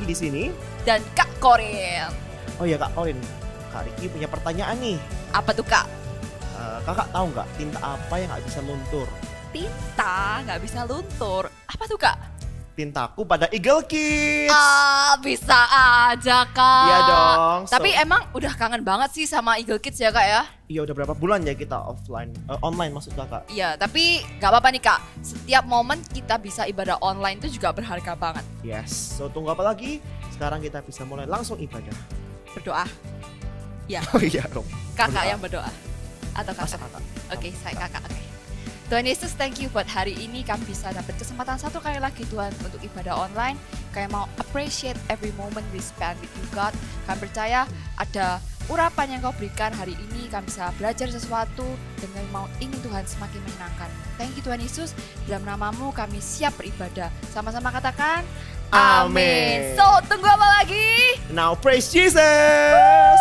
di sini. Dan Kak Korin. Oh ya Kak Korin, Kak Riki punya pertanyaan nih. Apa tuh Kak? Kakak tahu nggak tinta apa yang nggak bisa luntur? Tinta nggak bisa luntur. Apa tuh Kak? Tintaku pada Eagle Kids. Bisa aja Kak. Iya dong. Tapi emang udah kangen banget sih sama Eagle Kids ya Kak ya? Iya udah berapa bulan ya kita online maksud Kakak? Iya, tapi nggak apa-apa nih Kak. Setiap momen kita bisa ibadah online itu juga berharga banget. Yes. So tunggu apa lagi? Sekarang kita bisa mulai langsung ibadah. Berdoa. Ya. Oh iya dong. Kakak Berdoa. yang berdoa. Atau Masa kakak? kakak? Oke, saya kakak. Oke. Tuhan Yesus, thank you buat hari ini kami bisa dapat kesempatan satu kali lagi Tuhan untuk ibadah online. Kami mau appreciate every moment we spend with you God. Kami percaya ada urapan yang kau berikan hari ini, kami bisa belajar sesuatu dan kami mau ingin Tuhan semakin menyenangkan. Thank you Tuhan Yesus, dalam namamu kami siap beribadah. Sama-sama katakan Amin. So, tunggu apa lagi? Now praise Jesus.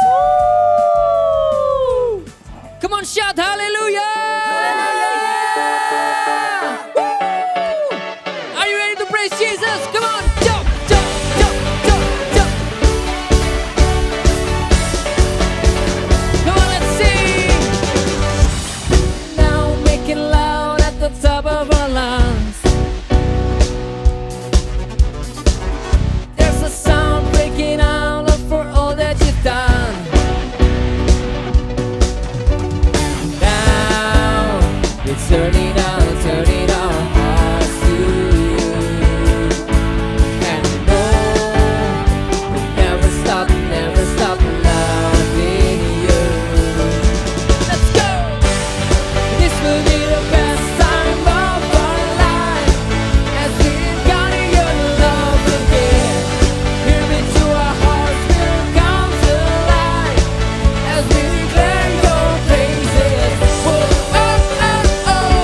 Woo! Come on, shout hallelujah! Are you ready to praise Jesus? Come on, jump, jump, jump, jump, jump. Come on, let's sing. Now make it loud at the top of our lungs. There's a sound breaking out for all that you've done. Now it's turning our hearts to you. And no, we'll never stop loving you. Let's go! This will be the best time of our life as we encounter your love again. Here into our hearts will come to life as we declare your praises. Whoa, oh, oh, oh.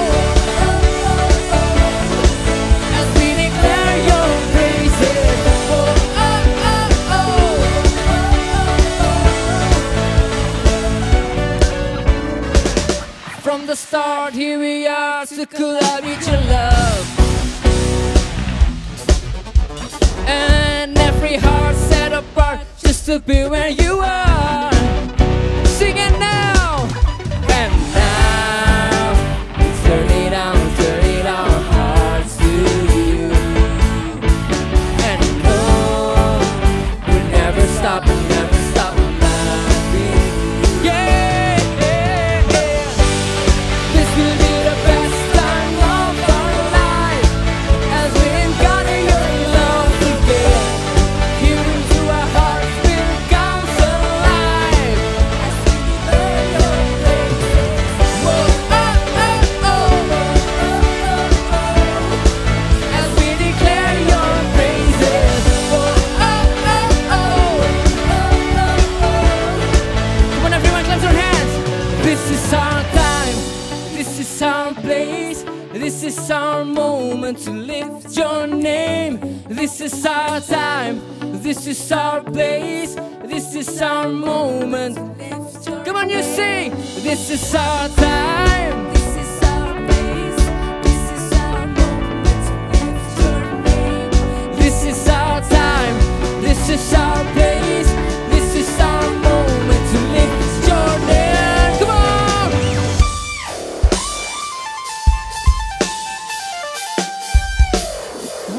As we declare your praises. Whoa, oh, oh, oh. From the start, here we are to collide with your love. And every heart set apart just to be where you are. Sing it now. And now it's turning our hearts to you. And no, we'll never stop loving you. Yeah, yeah, yeah. This will be the best time of our life as we encounter your love again. Here into our hearts will come alive as we declare your praises. Whoa, oh, oh, oh. As we declare your praises. Whoa, oh, oh, oh. Come on, everyone, clap your hands. This is our time. This is our place. This is our moment to lift your name. This is our time. This is our place. This is our moment. Come on, you sing. This is our time. This is our place. This is our moment to lift your name. This is our time. This is our place. This is our moment to lift your name. Come on.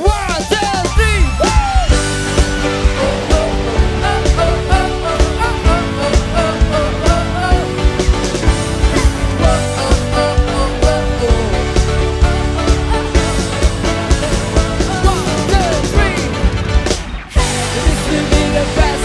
One, two, three. This will be the best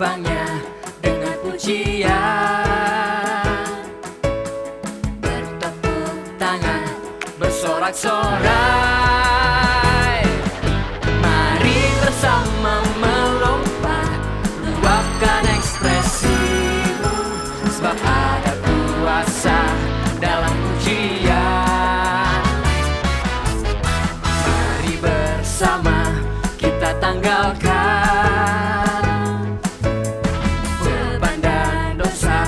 gerbangnya dengan pujian, bertepuk tangan, bersorak-sorai. Mari bersama melompat, luapkan ekspresimu, sebab ada kuasa dalam pujian. Mari bersama kita tanggalkan beban dan dosa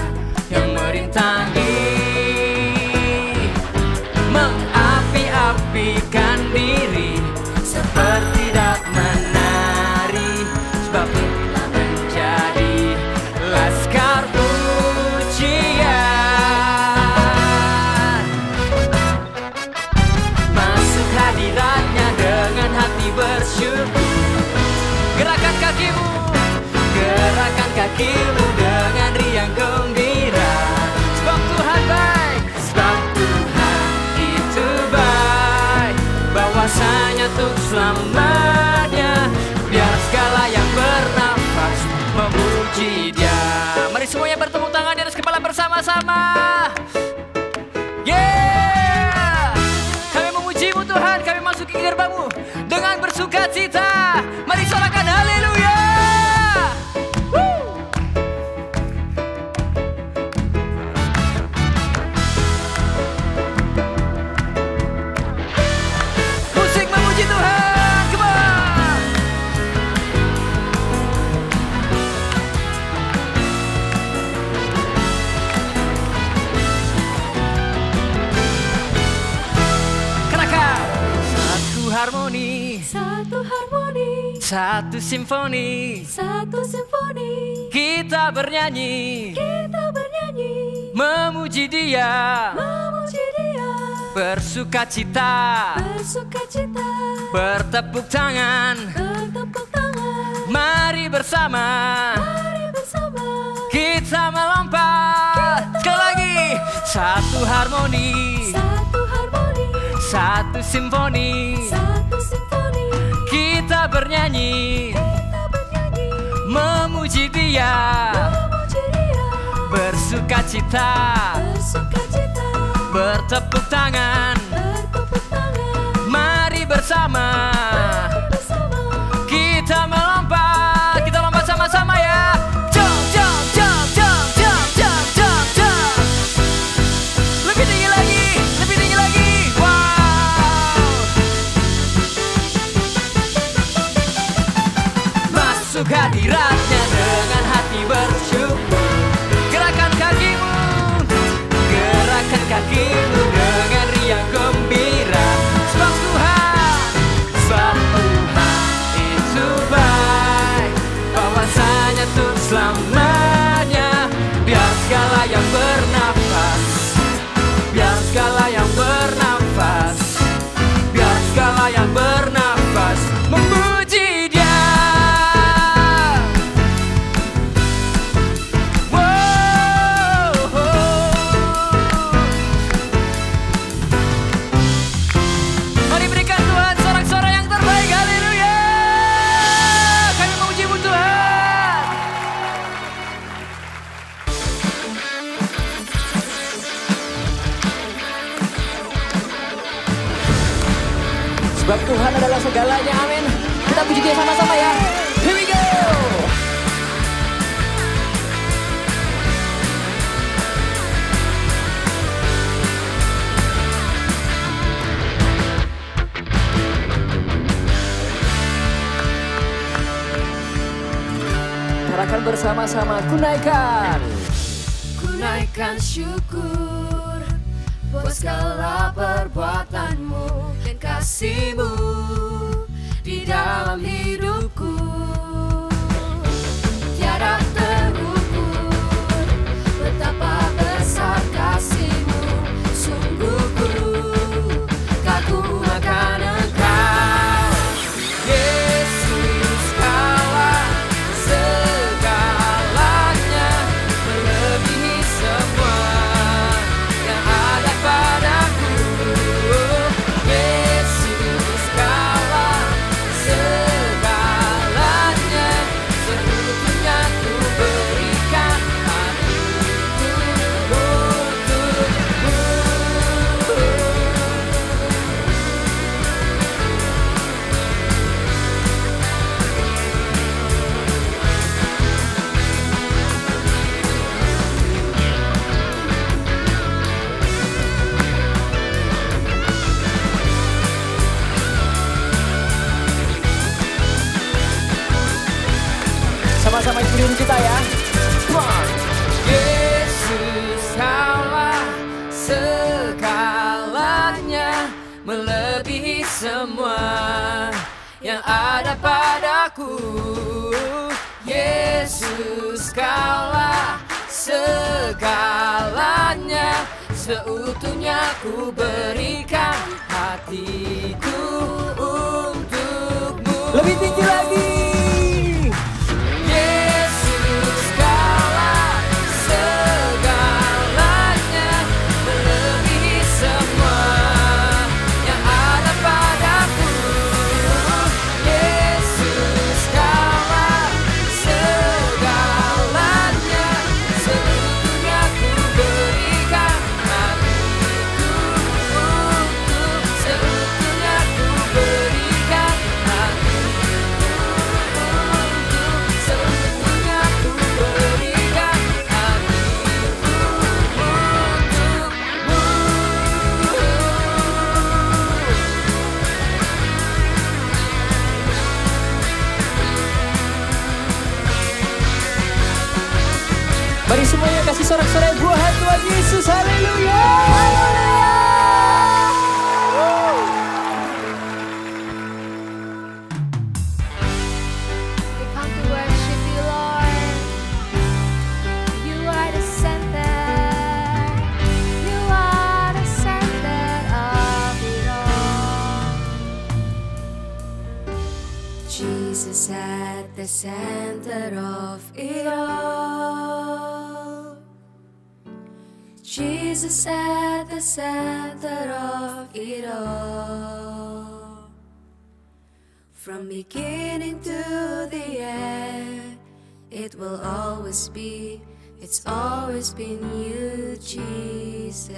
yang merintangi, mengapi-apikan diri seperti dak menari, sebab kita menjadi laskar pujian. Masuk hadiratnya dengan hati bersyukur. Gerakan kakimu, gerakan kakimu dengan riang gembira. Sebab Tuhan baik, sebab Tuhan itu baik, bahwasanya untuk selamanya. Biar segala yang bernafas memuji Dia. Mari semuanya bertepuk tangan di atas kepala bersama-sama. Yeah! Kami memujimu Tuhan, kami masuk ke gerbangmu dengan bersuka cita. Mari sorakan haleluya. Musik memuji Tuhan, come on. Keraka. Satu harmoni, Satu harmoni, satu simfoni, satu simfoni. kita bernyanyi, Kita bernyanyi, memuji Dia, memuji Dia, bersuka cita, bersuka cita, bertepuk tangan. bertepuk tangan. Mari bersama Mari bersama kita melompat. Sekali lagi, satu harmoni, satu harmoni, satu simfoni, satu simfoni. kita bernyanyi, Kita bernyanyi, memuji Dia, memuji Dia, bersuka cita, bersuka cita, bertepuk tangan. bertepuk tangan. Mari bersama Bersama kita melompat. Kita lompat sama-sama ya. Jump, jump, jump, jump, jump, jump, jump, jump. Lebih tinggi lagi, lebih tinggi lagi. Wow. Masuk hadiratnya dengan hati bersyukur. Gerakan kakimu, gerakan kakimu dengan riang gembira. Sebab Tuhan itu baik, bahwasanya untuk selamanya. Biar segala yang bernafas, biar segala yang bernafas, biar segala yang bernafas memuji Dia. Wow. Mari berikan Tuhan sorak-sorai yang terbaik. Haleluya. Kami memuji-Mu Tuhan. Sebab Tuhan adalah segalanya, amin. Kita puji Dia sama-sama ya. Here we go. Katakan bersama-sama, kunaikan. Kunaikan syukur buat segala perbuatanmu dan kasihmu di dalam hidupku. Tiada terukur betapa besar kasihmu. Sungguh ku kagum akan Engkau, Yesus kalah segalanya, melebihi semua yang ada padaku. Yesus kalah segalanya. semua yang ada padaku. Yesus, Kaulah segalanya, seutuhnya ku berikan hatiku untukmu. Lebih tinggi lagi. Yesus, Kaulah segalanya, melebihi semua yang ada padaku. Yesus, Kaulah segalanya, seutuhnya ku berikan hatiku untuk, seutuhnya ku berikan hatiku untuk, seutuhnya ku berikan hatiku untukmu. Mari semuanya kasih sorak-sorai buat Tuhan Yesus. Haleluya. We come to worship you, Lord. You are the center. You are the center of it all. Jesus at the center of it all. Jesus at the center of it all. From beginning to the end, it will always be, it's always been you, Jesus.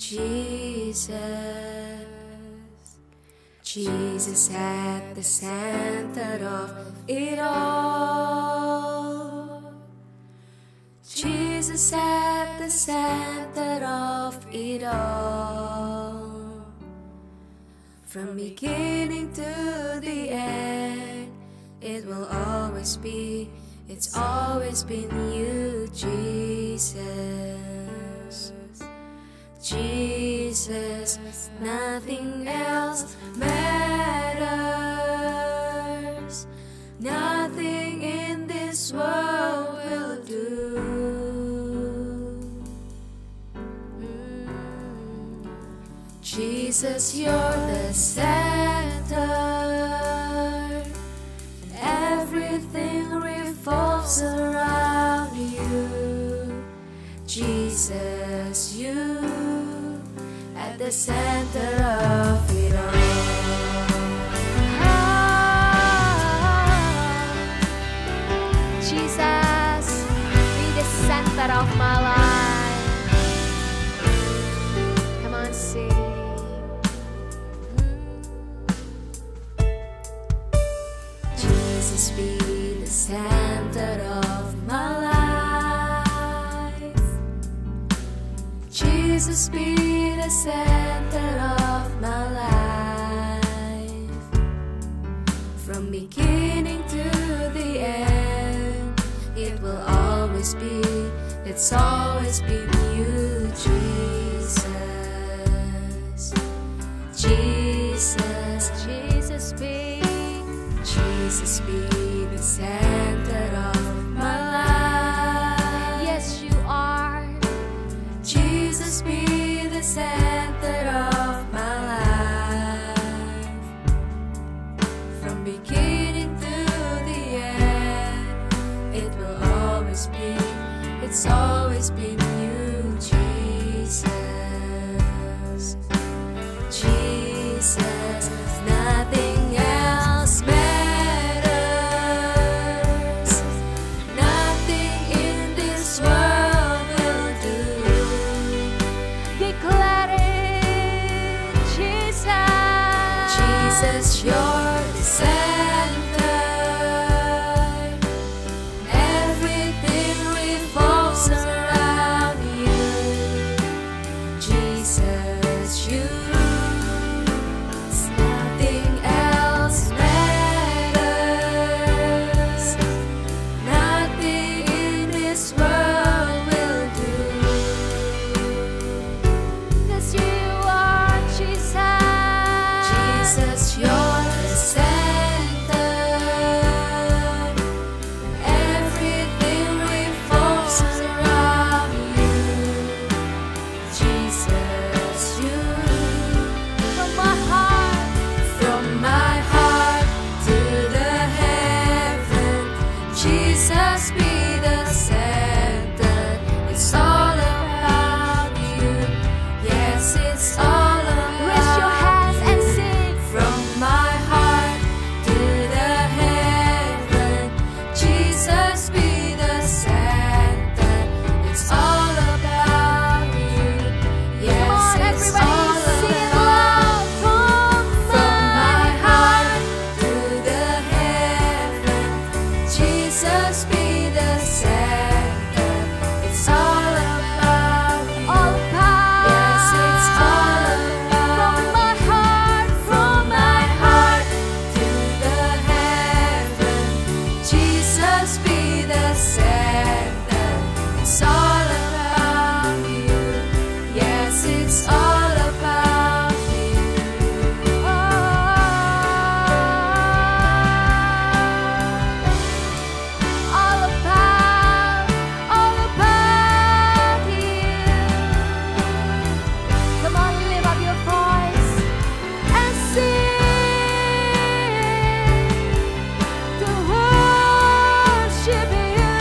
Jesus. Jesus at the center of it all. Jesus at the center of it all. From beginning to the end, it will always be, it's always been you, Jesus. Jesus, nothing else matters. Nothing in this world will do. Jesus, you're the center, and everything revolves around you. Jesus, you at the center of it all. Jesus, be the center of my life. Come on, sing. Jesus, be the center of my life. Jesus, be the center of my life. From beginning to the end, it will always be, it's always been you, Jesus. Jesus, Jesus be the center of my life. Yes, you are. Jesus, be the center of my life. From beginning to the end, it will always be, it's always been you, Jesus. Jesus, nothing else matters. Nothing in this world will do. Declare it, Jesus. Jesus, you're the center. Everything revolves around Jesus be the center. It's all about you. Yes, it's all about you. Raise your hands and sing. From my heart to the heaven, Jesus be the center. It's all about you. Yes, it's all about from my heart to the heaven, Jesus be the center. It's all about you. Yes, it's all about from my heart to the heaven, Jesus be the center. It's all about you. Yes, it's all about you. All about you. Come on, lift up your voice and sing to worship you,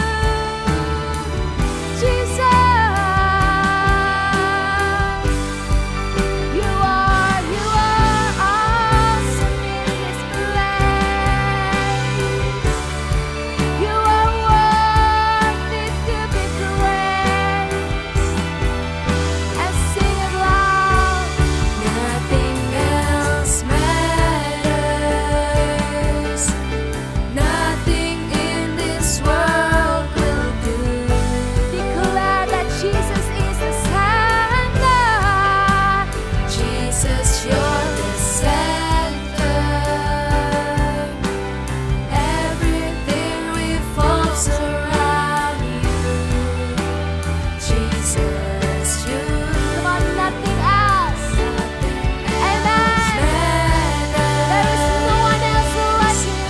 Jesus. You are awesome in this place. You are worthy to be praised. And sing it loud. Nothing else matters. Nothing in this world will do. Declare that Jesus is the center. Jesus, you're the center. Everything revolves around you. Jesus, you. Come on, nothing else. Amen. There is no one else like you.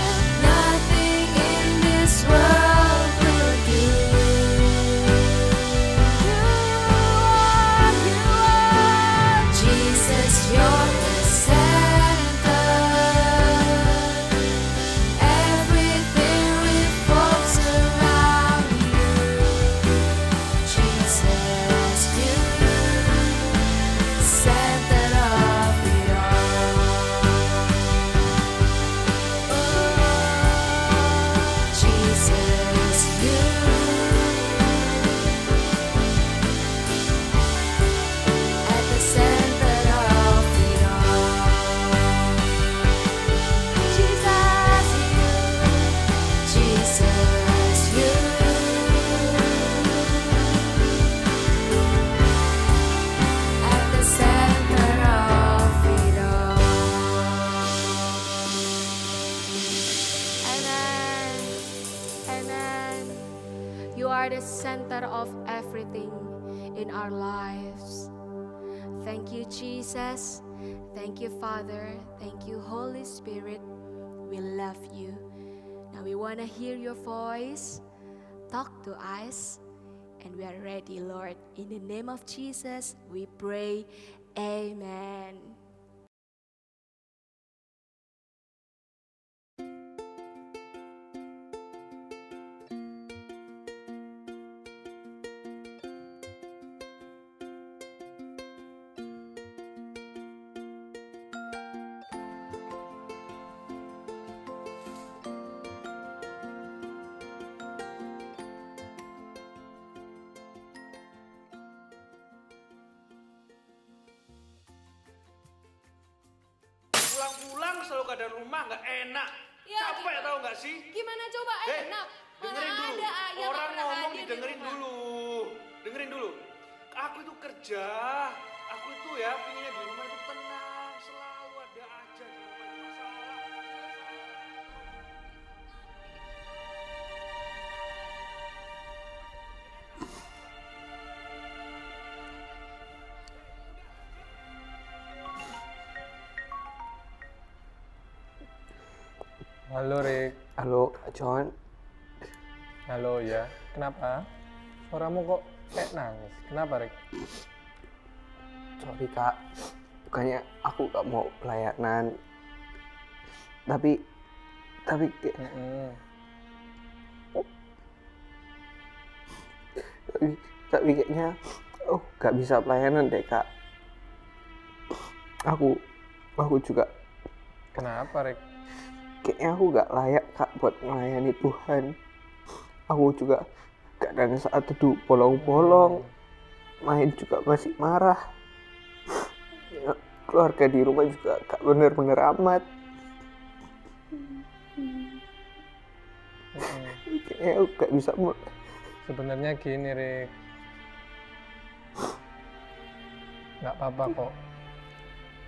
Nothing in this world will do. You are. Jesus, you're the center. Everything revolves around you. Jesus, you, center of it all. Jesus, you, at the center of it all. Jesus, you, Jesus, you, at the center of it all. Amen. Amen. You are the center of everything in our lives. Thank you, Jesus. Thank you, Father. Thank you, Holy Spirit. We love you. Now we want to hear your voice. Talk to us. And we are ready, Lord. In the name of Jesus, we pray. Amen. Pulang-pulang selalu keadaan rumah nggak enak. Ya, Capek gimana? tahu nggak sih? Gimana coba enak? Dengerin Mana dulu. ada ayah Orang nggak pernah ngomong hadir di didengerin rumah. dulu. Dengerin dulu. Aku itu kerja. Aku itu ya pinginnya di rumah itu tenang. Selalu ada aja di rumah itu masalah. Halo Rick. Halo, Kak John. Halo ya. Kenapa? Suaramu kok kayak nangis. Kenapa Rick? Sorry Kak, bukannya aku gak mau pelayanan. Tapi kayak tapi kayaknya nggak bisa pelayanan deh Kak. Aku juga Kenapa, Rek? kayaknya aku nggak layak Kak buat melayani Tuhan. Aku juga kadang saat teduh bolong-bolong, main juga masih marah. Ya, keluarga di rumah juga gak bener-bener amat. Kayaknya aku gak bisa Sebenarnya gini, Rek. Nggak apa-apa kok.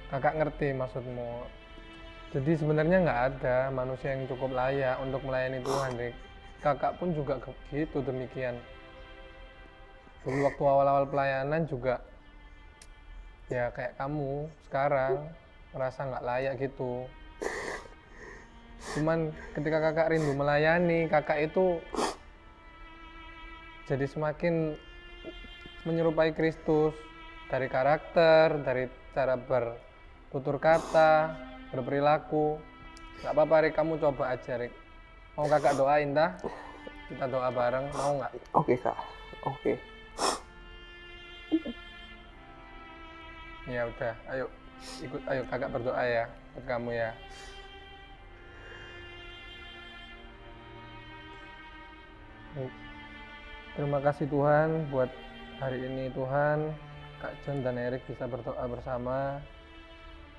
Kakak ngerti maksudmu. Jadi sebenarnya nggak ada manusia yang cukup layak untuk melayani Tuhan, Rek. Kakak pun juga gitu demikian. Dulu waktu awal-awal pelayanan juga ya kayak kamu sekarang merasa nggak layak gitu. Cuman ketika kakak rindu melayani, kakak itu jadi semakin menyerupai Kristus dari karakter, dari cara bertutur kata, berperilaku. Nggak apa-apa, Rik, kamu coba aja, Rik. Mau kakak doain dah? Kita doa bareng, mau nggak? Oke Kak, oke. Ya udah, ayo ikut, ayo kakak berdoa ya buat kamu ya. Terima kasih Tuhan buat hari ini Tuhan. Kak John dan Erik bisa berdoa bersama.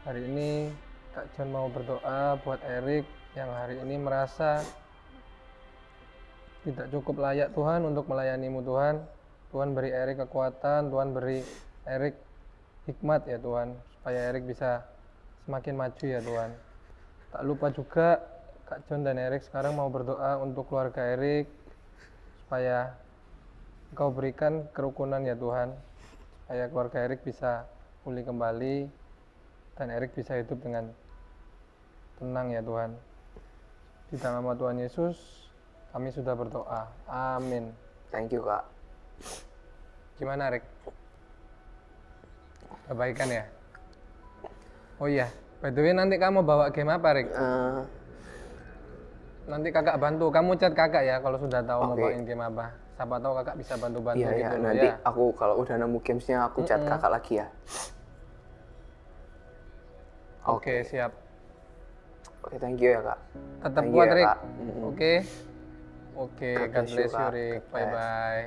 Hari ini Kak John mau berdoa buat Erik yang hari ini merasa tidak cukup layak Tuhan untuk melayani-Mu Tuhan. Tuhan beri Erik kekuatan, Tuhan beri Erik hikmat ya Tuhan, supaya Erik bisa semakin maju ya Tuhan. Tak lupa juga Kak John dan Erik sekarang mau berdoa untuk keluarga Erik, supaya Engkau berikan kerukunan ya Tuhan, supaya keluarga Erik bisa pulih kembali dan Erik bisa hidup dengan tenang ya Tuhan. Di dalam nama Tuhan Yesus kami sudah berdoa, amin. Thank you Kak. Gimana Erik? Kebaikan ya? Oh iya, by the way nanti kamu bawa game apa Erik? Nanti kakak bantu, kamu chat kakak ya kalau sudah tahu mau bawain game apa. Siapa tahu kakak bisa bantu-bantu Iya, gitu loh nanti ya. aku kalau udah nemu gamesnya aku chat kakak lagi ya. Oke, siap. Oke, thank you ya Kak. Tetap Thank you kuat ya, Rik. Kak. Oke. Oke, God God bless you, bless you Kak. Rik. God Bye bless. bye.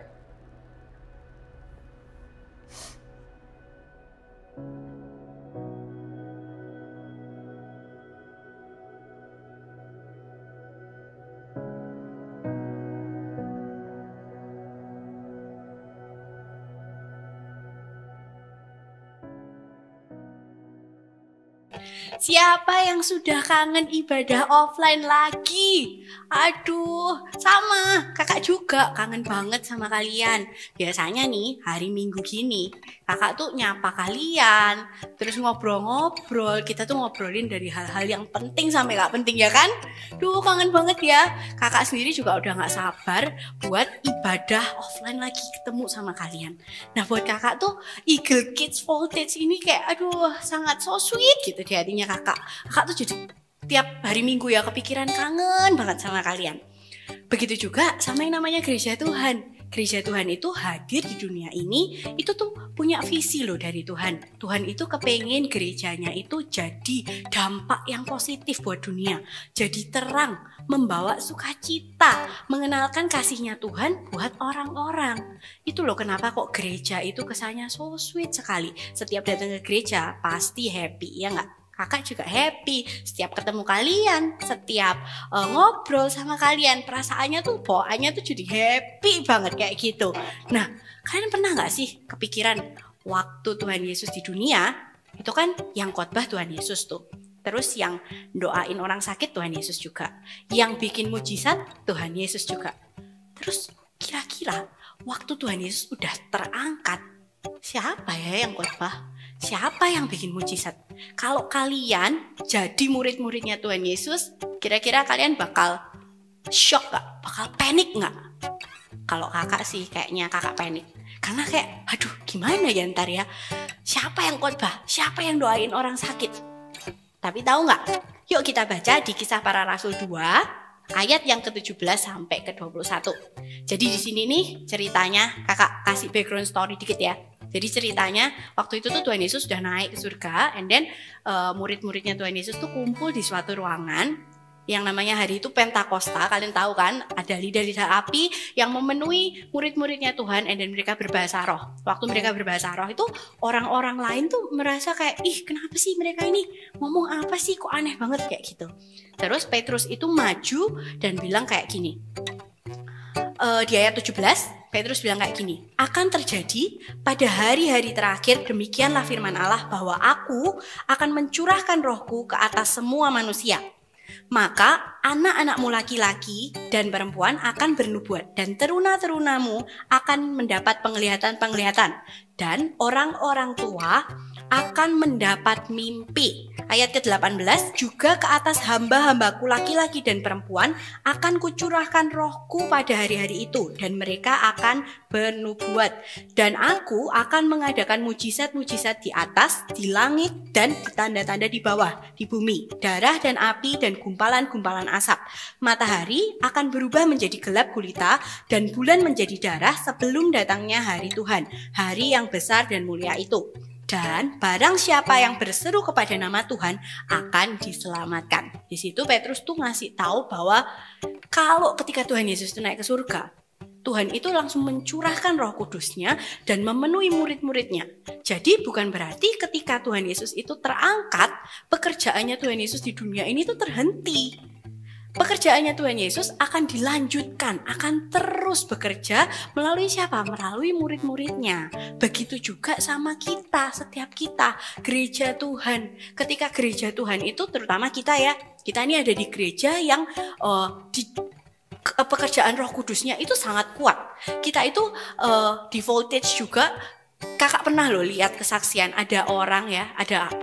Siapa yang sudah kangen ibadah offline lagi? Aduh, sama, kakak juga kangen banget sama kalian. Biasanya nih, hari Minggu gini, kakak tuh nyapa kalian, terus ngobrol-ngobrol, kita tuh ngobrolin dari hal-hal yang penting sampai gak penting ya kan? Duh, kangen banget ya. Kakak sendiri juga udah gak sabar buat ibadah offline lagi ketemu sama kalian. Nah, buat kakak tuh Eagle Kids Voltage ini kayak aduh sangat so sweet gitu di hatinya kakak. Kakak tuh jadi tiap hari Minggu ya kepikiran kangen banget sama kalian. Begitu juga sama yang namanya gereja Tuhan. Gereja Tuhan itu hadir di dunia ini, itu tuh punya visi loh dari Tuhan. Tuhan itu kepengen gerejanya itu jadi dampak yang positif buat dunia. Jadi terang, membawa sukacita, mengenalkan kasihnya Tuhan buat orang-orang. Itu loh kenapa kok gereja itu kesannya so sweet sekali. Setiap datang ke gereja pasti happy, ya nggak? Kakak juga happy setiap ketemu kalian, setiap ngobrol sama kalian, perasaannya tuh, bawaannya tuh jadi happy banget kayak gitu. Nah, kalian pernah nggak sih kepikiran waktu Tuhan Yesus di dunia, itu kan yang khotbah Tuhan Yesus tuh. Terus yang doain orang sakit Tuhan Yesus juga. Yang bikin mujizat Tuhan Yesus juga. Terus kira-kira waktu Tuhan Yesus udah terangkat, siapa ya yang khotbah? Siapa yang bikin mujizat? Kalau kalian jadi murid-muridnya Tuhan Yesus, kira-kira kalian bakal shock gak? Bakal panik gak? Kalau kakak sih kayaknya kakak panik. Karena kayak, aduh gimana ya ntar ya? Siapa yang khotbah? Siapa yang doain orang sakit? Tapi tahu gak? Yuk kita baca di Kisah Para Rasul 2 ayat yang ke-17 sampai ke-21. Jadi di sini nih ceritanya, kakak kasih background story dikit ya. Jadi ceritanya waktu itu tuh Tuhan Yesus sudah naik ke surga, and then murid-muridnya Tuhan Yesus tuh kumpul di suatu ruangan yang namanya hari itu Pentakosta. Kalian tahu kan, ada lidah-lidah api yang memenuhi murid-muridnya Tuhan, and then mereka berbahasa roh. Waktu mereka berbahasa roh itu orang-orang lain tuh merasa kayak, ih kenapa sih mereka ini ngomong apa sih, kok aneh banget kayak gitu. Terus Petrus itu maju dan bilang kayak gini, di ayat 17 Petrus bilang kayak gini, akan terjadi pada hari-hari terakhir demikianlah firman Allah, bahwa aku akan mencurahkan rohku ke atas semua manusia. Maka anak-anakmu laki-laki dan perempuan akan bernubuat, dan teruna-terunamu akan mendapat penglihatan-penglihatan, dan orang-orang tua akan mendapat mimpi. Ayat ke-18, juga ke atas hamba-hambaku laki-laki dan perempuan akan kucurahkan rohku pada hari-hari itu, dan mereka akan bernubuat. Dan aku akan mengadakan mujizat-mujizat di atas, di langit, dan tanda-tanda di bawah, di bumi, darah dan api dan gumpalan-gumpalan asap. Matahari akan berubah menjadi gelap gulita, dan bulan menjadi darah sebelum datangnya hari Tuhan, hari yang besar dan mulia itu. Dan barang siapa yang berseru kepada nama Tuhan akan diselamatkan. Di situ Petrus tuh ngasih tahu bahwa kalau ketika Tuhan Yesus itu naik ke surga, Tuhan itu langsung mencurahkan Roh Kudus-Nya dan memenuhi murid-muridnya. Jadi bukan berarti ketika Tuhan Yesus itu terangkat, pekerjaannya Tuhan Yesus di dunia ini tuh terhenti. Pekerjaannya Tuhan Yesus akan dilanjutkan, akan terus bekerja melalui siapa? Melalui murid-muridnya. Begitu juga sama kita, setiap kita, gereja Tuhan. Ketika gereja Tuhan itu, terutama kita ya, kita ini ada di gereja yang pekerjaan Roh Kudusnya itu sangat kuat. Kita itu di voltage juga. Kakak pernah loh lihat kesaksian ada orang ya, ada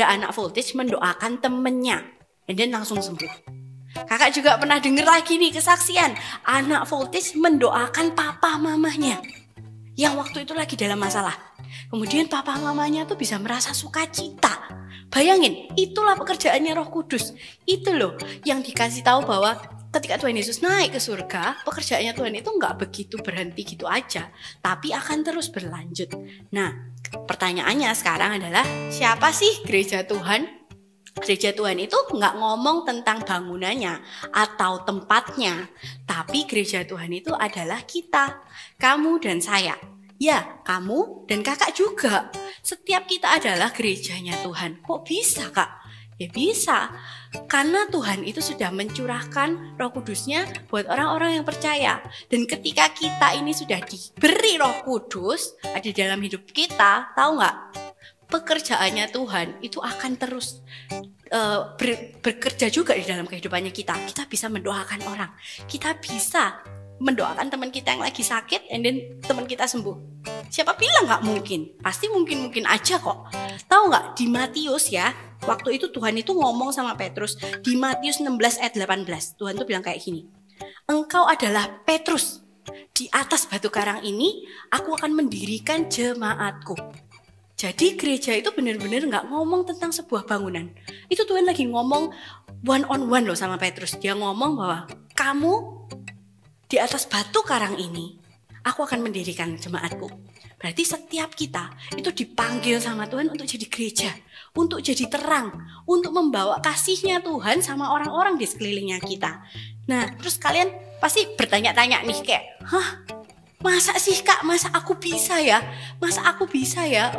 anak voltage mendoakan temennya, dan dia langsung sembuh. Kakak juga pernah dengar lagi nih kesaksian anak voltage mendoakan papa mamanya yang waktu itu lagi dalam masalah. Kemudian papa mamanya tuh bisa merasa sukacita. Bayangin, itulah pekerjaannya Roh Kudus. Itu loh yang dikasih tahu bahwa ketika Tuhan Yesus naik ke surga, pekerjaannya Tuhan itu nggak begitu berhenti gitu aja, tapi akan terus berlanjut. Nah, pertanyaannya sekarang adalah, siapa sih gereja Tuhan? Gereja Tuhan itu nggak ngomong tentang bangunannya atau tempatnya, tapi gereja Tuhan itu adalah kita, kamu dan saya. Ya, kamu dan kakak juga. Setiap kita adalah gerejanya Tuhan. Kok bisa, Kak? Ya bisa, karena Tuhan itu sudah mencurahkan Roh Kudus-Nya buat orang-orang yang percaya. Dan ketika kita ini sudah diberi Roh Kudus ada dalam hidup kita, tahu nggak? Pekerjaannya Tuhan itu akan terus bekerja juga di dalam kehidupannya kita. Kita bisa mendoakan orang, kita bisa mendoakan teman kita yang lagi sakit, and then teman kita sembuh. Siapa bilang nggak mungkin? Pasti mungkin aja kok. Tahu nggak, di Matius ya, waktu itu Tuhan itu ngomong sama Petrus di Matius 16 ayat 18. Tuhan tuh bilang kayak gini, engkau adalah Petrus, di atas batu karang ini aku akan mendirikan jemaatku. Jadi gereja itu benar-benar nggak ngomong tentang sebuah bangunan. Itu Tuhan lagi ngomong one on one loh sama Petrus. Dia ngomong bahwa kamu di atas batu karang ini, aku akan mendirikan jemaatku. Berarti setiap kita itu dipanggil sama Tuhan untuk jadi gereja, untuk jadi terang, untuk membawa kasih-Nya Tuhan sama orang-orang di sekelilingnya kita. Nah, terus kalian pasti bertanya-tanya nih kayak, masa sih Kak, masa aku bisa ya? Masa aku bisa ya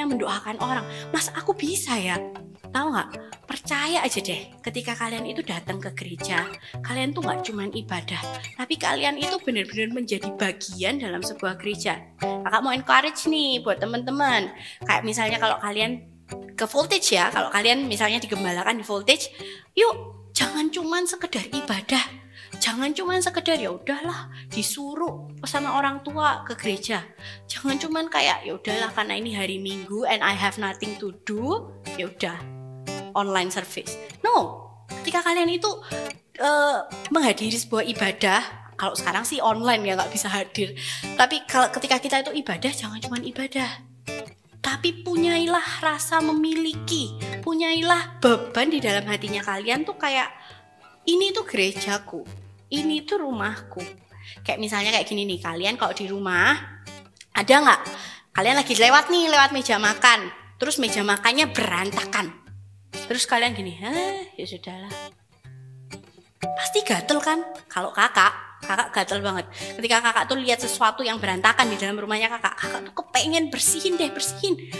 mendoakan orang? Masa aku bisa ya? Tahu nggak? Percaya aja deh, ketika kalian itu datang ke gereja, kalian tuh nggak cuman ibadah, tapi kalian itu benar-benar menjadi bagian dalam sebuah gereja. Kakak mau encourage nih buat teman-teman. Kayak misalnya kalau kalian ke voltage ya, kalau kalian misalnya digembalakan di voltage, yuk jangan cuman sekedar ibadah. Jangan cuma sekedar ya udahlah disuruh sama orang tua ke gereja. Jangan cuman kayak ya udahlah karena ini hari Minggu and I have nothing to do, ya udah online service. No, ketika kalian itu menghadiri sebuah ibadah, kalau sekarang sih online ya nggak bisa hadir. Tapi kalau ketika kita itu ibadah, jangan cuma ibadah, tapi punyailah rasa memiliki, punyailah beban di dalam hatinya kalian tuh kayak ini tuh gerejaku, ini tuh rumahku. Kayak misalnya kayak gini nih, kalian kalau di rumah ada nggak? Kalian lagi lewat meja makan, terus meja makannya berantakan. Terus kalian gini, ya sudahlah. Pasti gatel kan? Kalau kakak gatel banget. Ketika kakak tuh lihat sesuatu yang berantakan di dalam rumahnya kakak tuh kepengen bersihin,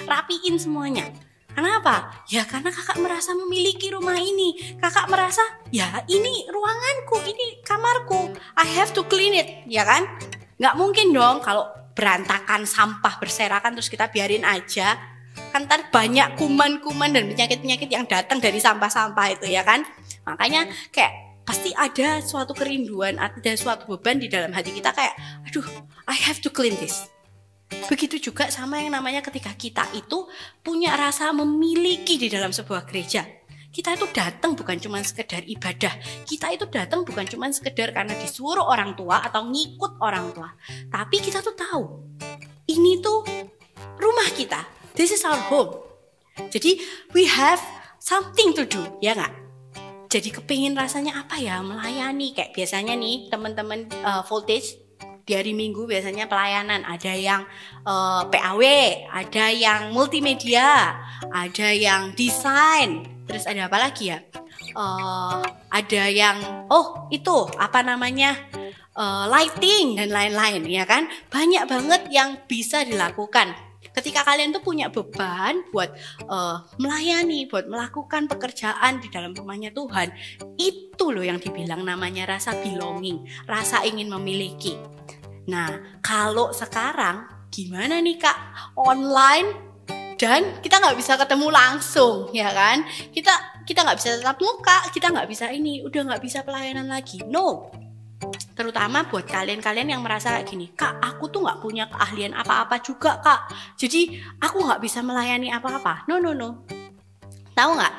rapiin semuanya. Kenapa? Ya karena kakak merasa memiliki rumah ini. Kakak merasa, ya ini ruanganku, ini kamarku. I have to clean it, ya kan? Nggak mungkin dong kalau berantakan, sampah berserakan terus kita biarin aja. Kan ntar banyak kuman-kuman dan penyakit-penyakit yang datang dari sampah-sampah itu, ya kan? Makanya kayak pasti ada suatu kerinduan, ada suatu beban di dalam hati kita kayak, aduh, I have to clean this. Begitu juga sama yang namanya ketika kita itu punya rasa memiliki di dalam sebuah gereja. Kita itu datang bukan cuma sekedar ibadah. Kita itu datang bukan cuma sekedar karena disuruh orang tua atau ngikut orang tua. Tapi kita tuh tahu, ini tuh rumah kita. This is our home. Jadi we have something to do, ya nggak? Jadi kepingin rasanya apa ya, melayani. Kayak biasanya nih teman-teman Voltage di hari Minggu biasanya pelayanan. Ada yang PAW, ada yang multimedia, ada yang desain. Terus ada apa lagi ya? Ada yang lighting dan lain-lain, ya kan? Banyak banget yang bisa dilakukan. Ketika kalian tuh punya beban buat melayani, buat melakukan pekerjaan di dalam rumahnya Tuhan, itu loh yang dibilang namanya rasa belonging, rasa ingin memiliki. Nah, kalau sekarang gimana nih Kak? Online dan kita nggak bisa ketemu langsung, ya kan? Kita nggak bisa tatap muka, kita nggak bisa udah nggak bisa pelayanan lagi. No. Terutama buat kalian-kalian yang merasa kayak gini, Kak, aku tuh nggak punya keahlian apa-apa juga, Kak. Jadi aku nggak bisa melayani apa-apa. No. Tahu nggak?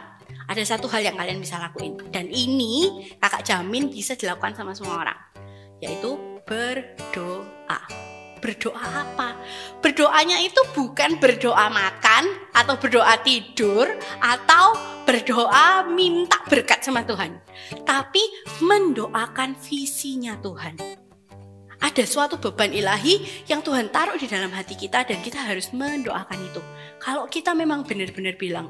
Ada satu hal yang kalian bisa lakuin. Dan ini kakak jamin bisa dilakukan sama semua orang. Yaitu berdoa. Berdoa apa? Berdoanya itu bukan berdoa makan atau berdoa tidur atau berdoa minta berkat sama Tuhan, tapi mendoakan visinya Tuhan. Ada suatu beban ilahi yang Tuhan taruh di dalam hati kita dan kita harus mendoakan itu. Kalau kita memang benar-benar bilang,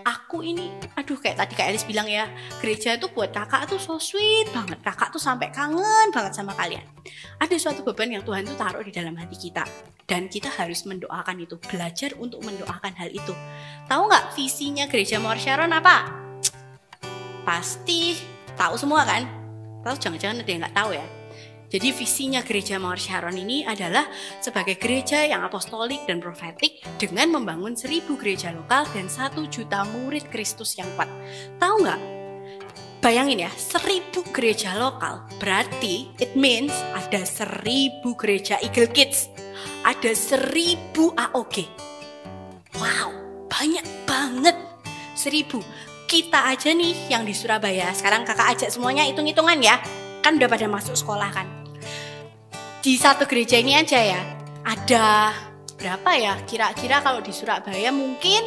aku ini, kayak tadi Kak Elis bilang ya, gereja itu buat kakak tuh so sweet banget. Kakak tuh sampai kangen banget sama kalian. Ada suatu beban yang Tuhan tuh taruh di dalam hati kita. Dan kita harus mendoakan itu, belajar untuk mendoakan hal itu. Tahu nggak visinya gereja Mawar Sharon apa? Pasti tahu semua kan? Tahu jangan-jangan ada yang nggak tahu ya. Jadi visinya gereja Mawar Sharon ini adalah sebagai gereja yang apostolik dan profetik dengan membangun 1000 gereja lokal dan 1 juta murid Kristus yang kuat. Tahu nggak? Bayangin ya, 1000 gereja lokal berarti it means ada 1000 gereja Eagle Kids, ada 1000 AOG. Wow, banyak banget, 1000. Kita aja nih yang di Surabaya, sekarang kakak ajak semuanya hitung-hitungan ya. Kan udah pada masuk sekolah kan. Di satu gereja ini aja ya, ada berapa ya? Kira-kira kalau di Surabaya mungkin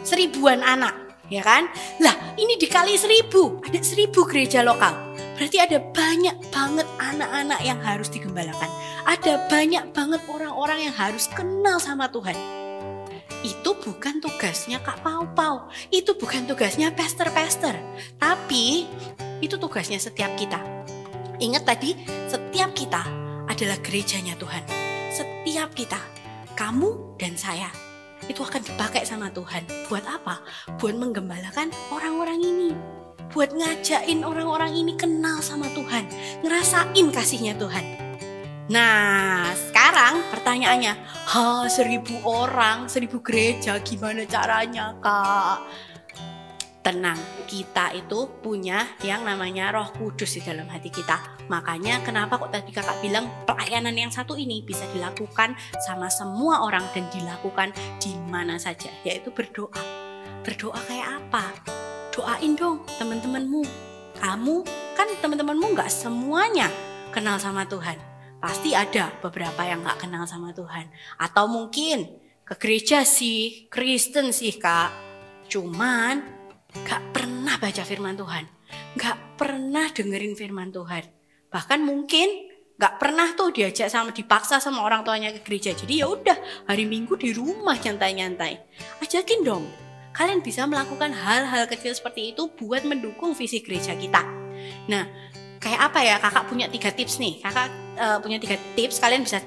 1000-an anak, ya kan? Lah, ini dikali 1000, ada 1000 gereja lokal. Berarti ada banyak banget anak-anak yang harus digembalakan. Ada banyak banget orang-orang yang harus kenal sama Tuhan. Itu bukan tugasnya Kak Pau-Pau, itu bukan tugasnya pastor-pastor, tapi itu tugasnya setiap kita. Ingat tadi, setiap kita adalah gerejanya Tuhan. Setiap kita, kamu dan saya, itu akan dipakai sama Tuhan. Buat apa? Buat menggembalakan orang-orang ini. Buat ngajakin orang-orang ini kenal sama Tuhan. Ngerasain kasihnya Tuhan. Nah, sekarang pertanyaannya, 1000 orang, 1000 gereja, gimana caranya Kak? Tenang, kita itu punya yang namanya Roh Kudus di dalam hati kita. Makanya kenapa kok tadi kakak bilang pelayanan yang satu ini bisa dilakukan sama semua orang dan dilakukan di mana saja, yaitu berdoa. Berdoa kayak apa? Doain dong teman-temanmu. Kamu kan teman-temanmu gak semuanya kenal sama Tuhan. Pasti ada beberapa yang gak kenal sama Tuhan. Atau mungkin ke gereja sih, Kristen sih Kak. Cuman gak pernah baca firman Tuhan, nggak pernah dengerin firman Tuhan. Bahkan mungkin nggak pernah tuh diajak dipaksa sama orang tuanya ke gereja. Jadi ya udah hari Minggu di rumah nyantai-nyantai. Ajakin dong. Kalian bisa melakukan hal-hal kecil seperti itu buat mendukung visi gereja kita. Nah, kayak apa ya? Kakak punya 3 tips nih. Kakak punya 3 tips. Kalian bisa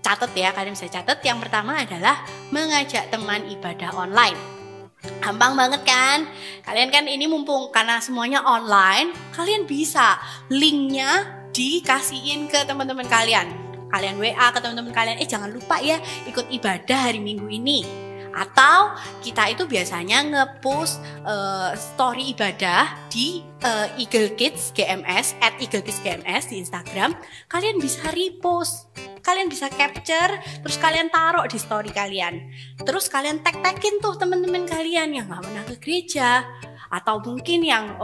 catat ya. Kalian bisa catat. Yang pertama adalah mengajak teman ibadah online. Gampang banget kan? Kalian kan ini mumpung karena semuanya online, kalian bisa linknya dikasihin ke teman-teman kalian. Kalian WA ke teman-teman kalian, jangan lupa ya ikut ibadah hari Minggu ini. Atau kita itu biasanya nge-post story ibadah di Eagle Kids GMS @eaglekidsgms di Instagram. Kalian bisa repost, kalian bisa capture, terus kalian taruh di story kalian. Terus kalian tag-tagin tuh teman-teman kalian yang nggak pernah ke gereja, atau mungkin yang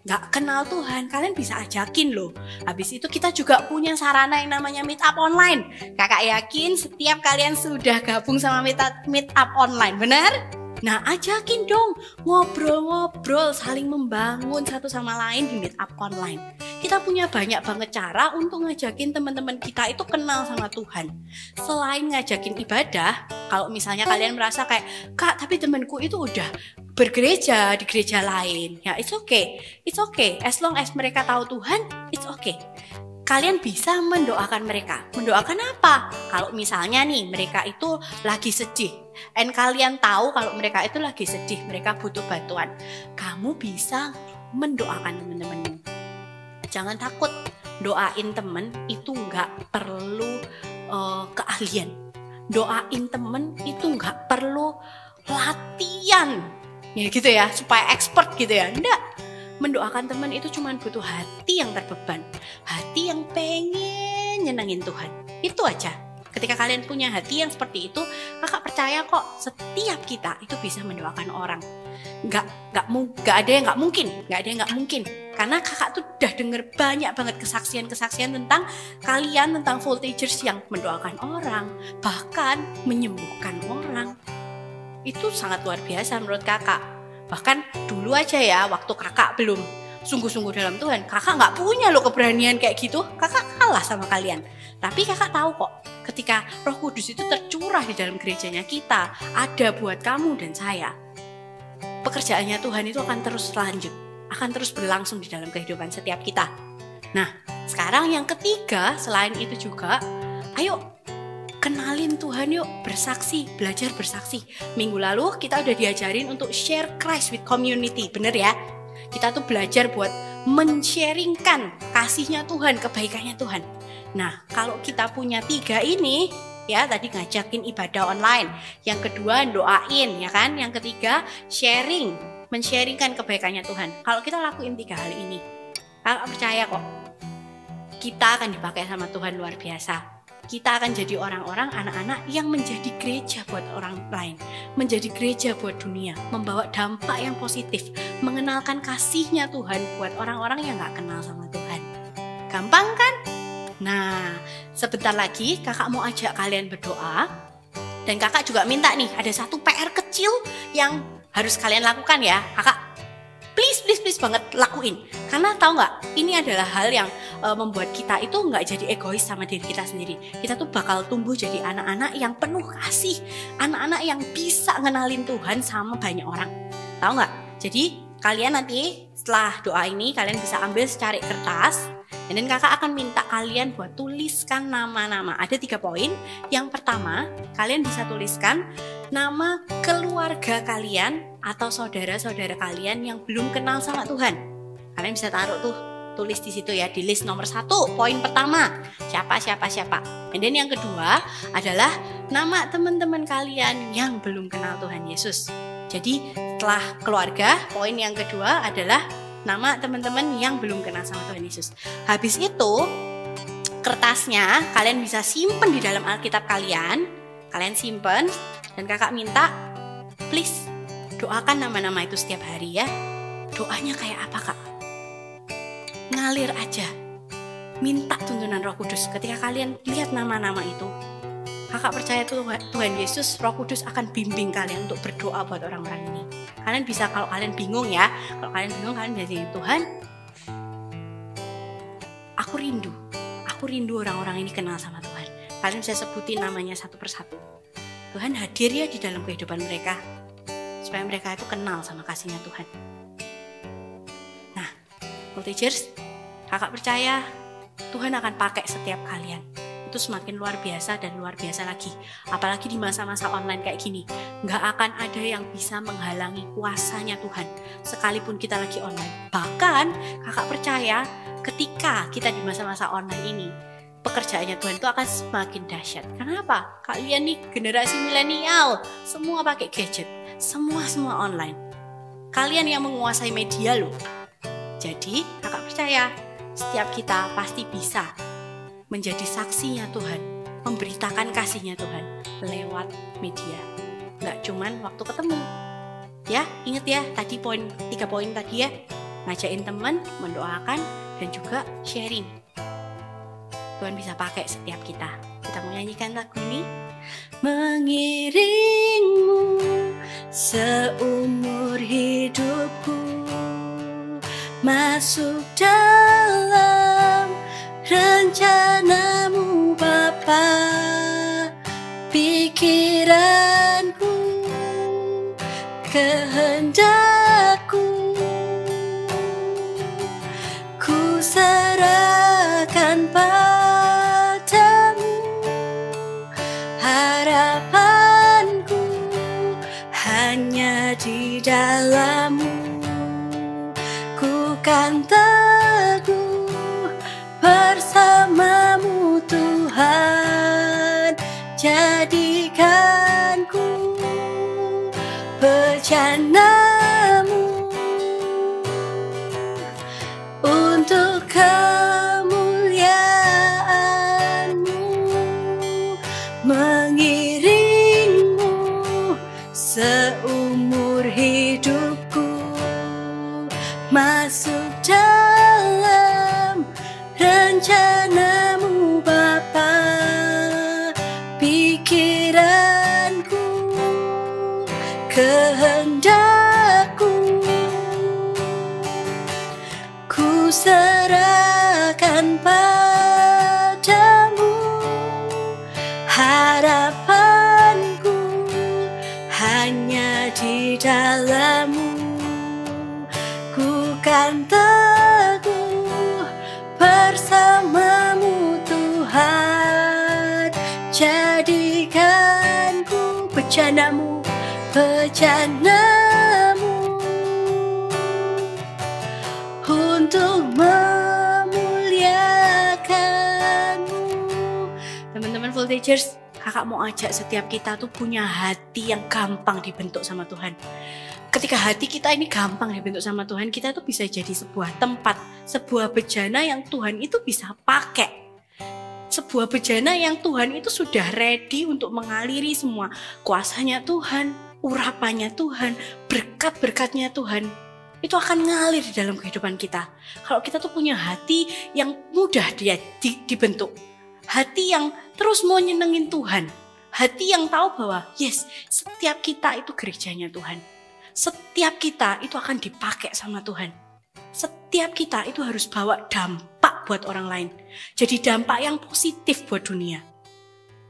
nggak kenal Tuhan, kalian bisa ajakin loh. Habis itu kita juga punya sarana yang namanya meet up online. Kakak yakin setiap kalian sudah gabung sama meet up online, benar? Nah, ajakin dong ngobrol-ngobrol, saling membangun satu sama lain di meet up online. Kita punya banyak banget cara untuk ngajakin teman-teman kita itu kenal sama Tuhan. Selain ngajakin ibadah, kalau misalnya kalian merasa kayak, Kak, tapi temanku itu udah bergereja di gereja lain. Ya, it's okay. As long as mereka tahu Tuhan, it's okay. Kalian bisa mendoakan mereka. Mendoakan apa? Kalau misalnya nih mereka itu lagi sedih, dan kalian tahu kalau mereka itu lagi sedih, mereka butuh bantuan, kamu bisa mendoakan teman-temanmu. Jangan takut, doain temen itu nggak perlu keahlian. Doain temen itu nggak perlu latihan, ya gitu ya, supaya expert gitu ya. Enggak. Mendoakan teman itu cuma butuh hati yang terbeban, hati yang pengen nyenengin Tuhan. Itu aja. Ketika kalian punya hati yang seperti itu, kakak percaya kok setiap kita itu bisa mendoakan orang. Nggak ada yang nggak mungkin. Karena kakak tuh udah denger banyak banget kesaksian tentang kalian, tentang voltagers yang mendoakan orang, bahkan menyembuhkan orang. Itu sangat luar biasa menurut kakak. Bahkan dulu aja ya, waktu kakak belum sungguh-sungguh dalam Tuhan, kakak nggak punya loh keberanian kayak gitu. Kakak kalah sama kalian. Tapi kakak tahu kok, ketika Roh Kudus itu tercurah di dalam gerejanya kita, ada buat kamu dan saya. Pekerjaannya Tuhan itu akan terus lanjut, akan terus berlangsung di dalam kehidupan setiap kita. Nah, sekarang yang ketiga, selain itu juga, ayo kenalin Tuhan yuk, bersaksi, belajar bersaksi. Minggu lalu kita udah diajarin untuk share Christ with community, bener ya? Kita tuh belajar buat men-sharingkan kasihnya Tuhan, kebaikannya Tuhan. Nah, kalau kita punya 3 ini, ya tadi ngajakin ibadah online, yang kedua doain, ya kan? Yang ketiga sharing, men-sharingkan kebaikannya Tuhan. Kalau kita lakuin 3 hal ini, kakak percaya kok, kita akan dipakai sama Tuhan luar biasa. Kita akan jadi orang-orang, anak-anak yang menjadi gereja buat orang lain, menjadi gereja buat dunia, membawa dampak yang positif, mengenalkan kasihnya Tuhan buat orang-orang yang gak kenal sama Tuhan. Gampang kan? Nah, sebentar lagi kakak mau ajak kalian berdoa, dan kakak juga minta nih, ada satu PR kecil yang harus kalian lakukan ya. Kakak please banget lakuin, karena tahu nggak, ini adalah hal yang membuat kita itu nggak jadi egois sama diri kita sendiri. Kita tuh bakal tumbuh jadi anak-anak yang penuh kasih, anak-anak yang bisa ngenalin Tuhan sama banyak orang. Tahu nggak? Jadi kalian nanti setelah doa ini kalian bisa ambil secari kertas, dan kakak akan minta kalian buat tuliskan nama-nama. Ada 3 poin. Yang pertama, kalian bisa tuliskan nama keluarga kalian atau saudara-saudara kalian yang belum kenal sama Tuhan. Kalian bisa taruh tuh, tulis di situ ya, di list nomor 1, poin pertama, siapa. Dan yang kedua adalah nama teman-teman kalian yang belum kenal Tuhan Yesus. Jadi setelah keluarga, poin yang kedua adalah nama teman-teman yang belum kenal sama Tuhan Yesus. Habis itu, kertasnya kalian bisa simpen di dalam Alkitab kalian. Kalian simpen, dan kakak minta, please doakan nama-nama itu setiap hari ya. Doanya kayak apa kak? Ngalir aja. Minta tuntunan Roh Kudus. Ketika kalian lihat nama-nama itu, kakak percaya Tuhan Yesus, Roh Kudus akan bimbing kalian untuk berdoa buat orang-orang ini. Kalian bisa, kalau kalian bingung ya, kalau kalian bingung kalian bisa nyanyi, Tuhan, aku rindu orang-orang ini kenal sama Tuhan. Kalian bisa sebutin namanya satu persatu. Tuhan hadir ya di dalam kehidupan mereka, supaya mereka itu kenal sama kasihnya Tuhan. Nah, Voltigers, kakak percaya Tuhan akan pakai setiap kalian. Itu semakin luar biasa dan luar biasa lagi. Apalagi di masa-masa online kayak gini. Nggak akan ada yang bisa menghalangi kuasanya Tuhan. Sekalipun kita lagi online. Bahkan kakak percaya ketika kita di masa-masa online ini, pekerjaannya Tuhan itu akan semakin dahsyat. Kenapa? Kalian nih generasi milenial, semua pakai gadget. Semua online. Kalian yang menguasai media loh. Jadi kakak percaya setiap kita pasti bisa menjadi saksinya Tuhan, memberitakan kasihnya Tuhan lewat media. Nggak cuman waktu ketemu. Ya, ingat ya tadi 3 poin tadi ya. Ngajakin teman, mendoakan, dan juga sharing. Tuhan bisa pakai setiap kita. Kita mau nyanyikan lagu ini. Mengiringmu seumur hidupku, masuk dalam rencanamu Bapa, pikiranku, kehendakku, ku serahkan padamu, harapanku hanya di dalammu, ku kan teguh bersamamu Tuhan, jadikanku bejanamu untuk kemuliaan-Mu, mengiringmu seumur hidupku, masuk dalam rencanamu Bapa, pikiranku, kehendakku, ku serahkan padamu, harapanku hanya di dalammu, ku kan teguh bersamamu Tuhan, jadikanku bejanamu, untuk memuliakanmu. Teman-teman Voltigers, kakak mau ajak setiap kita tuh punya hati yang gampang dibentuk sama Tuhan. Ketika hati kita ini gampang dibentuk sama Tuhan, kita tuh bisa jadi sebuah tempat, sebuah bejana yang Tuhan itu bisa pakai. Sebuah bejana yang Tuhan itu sudah ready untuk mengaliri semua kuasanya Tuhan, urapannya Tuhan, berkat-berkatnya Tuhan. Itu akan ngalir di dalam kehidupan kita. Kalau kita tuh punya hati yang mudah dibentuk. Hati yang terus mau nyenengin Tuhan. Hati yang tahu bahwa yes, setiap kita itu gerejanya Tuhan. Setiap kita itu akan dipakai sama Tuhan. Setiap kita itu harus bawa dampak buat orang lain. Jadi dampak yang positif buat dunia.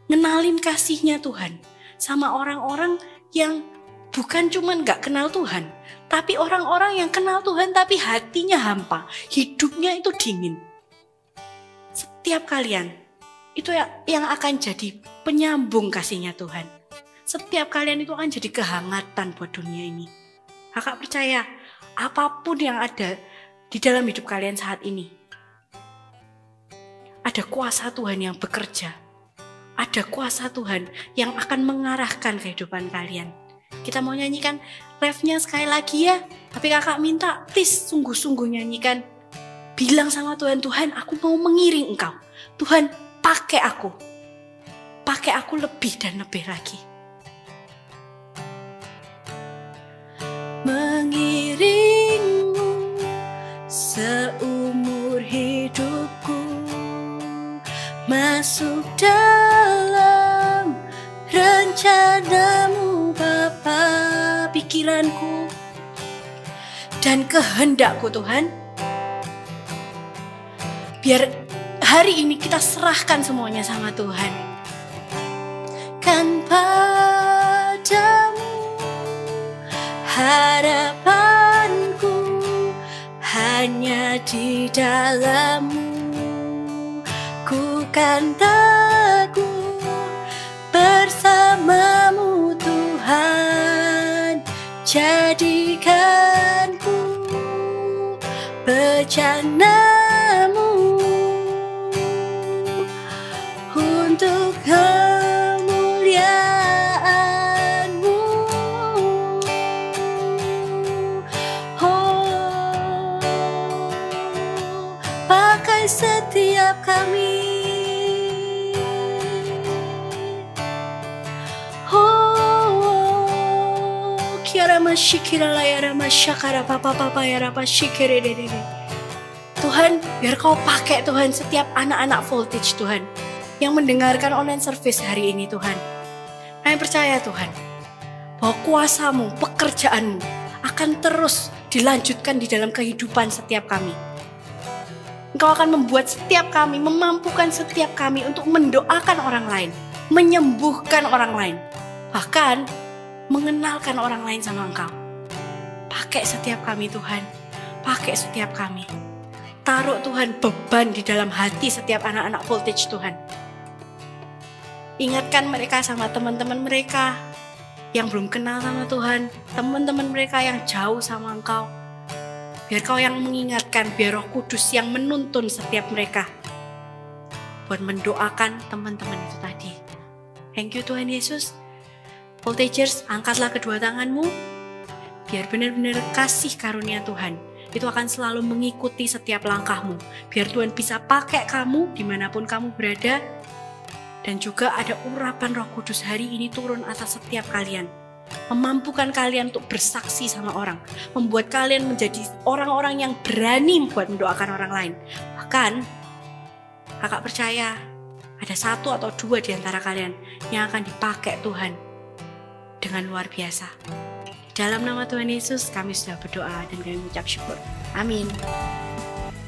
Ngenalin kasihnya Tuhan sama orang-orang yang bukan cuman gak kenal Tuhan, tapi orang-orang yang kenal Tuhan tapi hatinya hampa, hidupnya itu dingin. Setiap kalian itu yang akan jadi penyambung kasihnya Tuhan. Setiap kalian itu akan jadi kehangatan buat dunia ini. Kakak percaya apapun yang ada di dalam hidup kalian saat ini, ada kuasa Tuhan yang bekerja. Ada kuasa Tuhan yang akan mengarahkan kehidupan kalian. Kita mau nyanyikan refnya sekali lagi ya. Tapi kakak minta please sungguh-sungguh nyanyikan. Bilang sama Tuhan, Tuhan aku mau mengiring Engkau. Tuhan pakai aku. Pakai aku lebih dan lebih lagi. Mengiringmu seumur hidupku, masuk dalam rencanamu Bapa, pikiranku dan kehendak-Ku Tuhan. Biar hari ini kita serahkan semuanya sama Tuhan. Kan padamu harapanku, hanya di dalam-Mu ku kan teguh, bersama-Mu Tuhan. Jadikanku bejana-Mu untuk kemuliaan-Mu. Oh, pakai setiap kami. Oh, kiara masyikira layara masyakara papa ya rapa syikire dede. Tuhan, biar Kau pakai Tuhan setiap anak-anak Voltage Tuhan yang mendengarkan online service hari ini Tuhan. Kami percaya Tuhan bahwa kuasa-Mu, pekerjaan-Mu akan terus dilanjutkan di dalam kehidupan setiap kami. Engkau akan membuat setiap kami, memampukan setiap kami untuk mendoakan orang lain, menyembuhkan orang lain, bahkan mengenalkan orang lain sama Engkau. Pakai setiap kami Tuhan, pakai setiap kami. Taruh Tuhan beban di dalam hati setiap anak-anak Voltage Tuhan. Ingatkan mereka sama teman-teman mereka yang belum kenal sama Tuhan, teman-teman mereka yang jauh sama Engkau. Biar Kau yang mengingatkan, biar Roh Kudus yang menuntun setiap mereka buat mendoakan teman-teman itu tadi. Thank you Tuhan Yesus. Voltagers, angkatlah kedua tanganmu, biar benar-benar kasih karunia Tuhan itu akan selalu mengikuti setiap langkahmu. Biar Tuhan bisa pakai kamu dimanapun kamu berada. Dan juga ada urapan Roh Kudus hari ini turun atas setiap kalian. Memampukan kalian untuk bersaksi sama orang. Membuat kalian menjadi orang-orang yang berani buat mendoakan orang lain. Bahkan, kakak percaya ada 1 atau 2 di antara kalian yang akan dipakai Tuhan dengan luar biasa. Dalam nama Tuhan Yesus kami sudah berdoa dan kami mengucap syukur. Amin.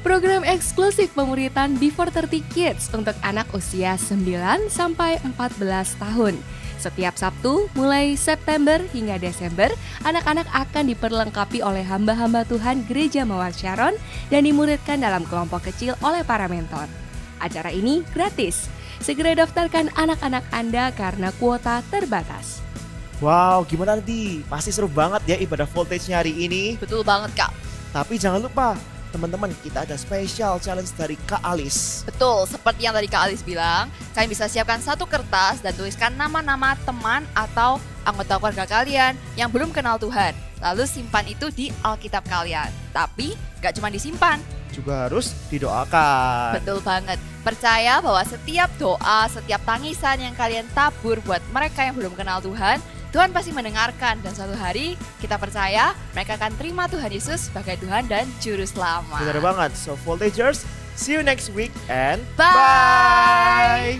Program eksklusif pemuritan Before 30 Kids untuk anak usia 9 sampai 14 tahun. Setiap Sabtu mulai September hingga Desember, anak-anak akan diperlengkapi oleh hamba-hamba Tuhan Gereja Mawar Sharon dan dimuridkan dalam kelompok kecil oleh para mentor. Acara ini gratis. Segera daftarkan anak-anak Anda karena kuota terbatas. Wow, gimana nanti? Pasti seru banget ya ibadah Voltage-nya hari ini. Betul banget Kak. Tapi jangan lupa, teman-teman, kita ada special challenge dari Kak Alis. Betul, seperti yang tadi Kak Alis bilang, kalian bisa siapkan 1 kertas dan tuliskan nama-nama teman atau anggota keluarga kalian yang belum kenal Tuhan. Lalu simpan itu di Alkitab kalian. Tapi gak cuma disimpan, juga harus didoakan. Betul banget. Percaya bahwa setiap doa, setiap tangisan yang kalian tabur buat mereka yang belum kenal Tuhan, Tuhan pasti mendengarkan, dan suatu hari kita percaya mereka akan terima Tuhan Yesus sebagai Tuhan dan Juru Selamat. Benar banget. So Voltagers, see you next week and bye!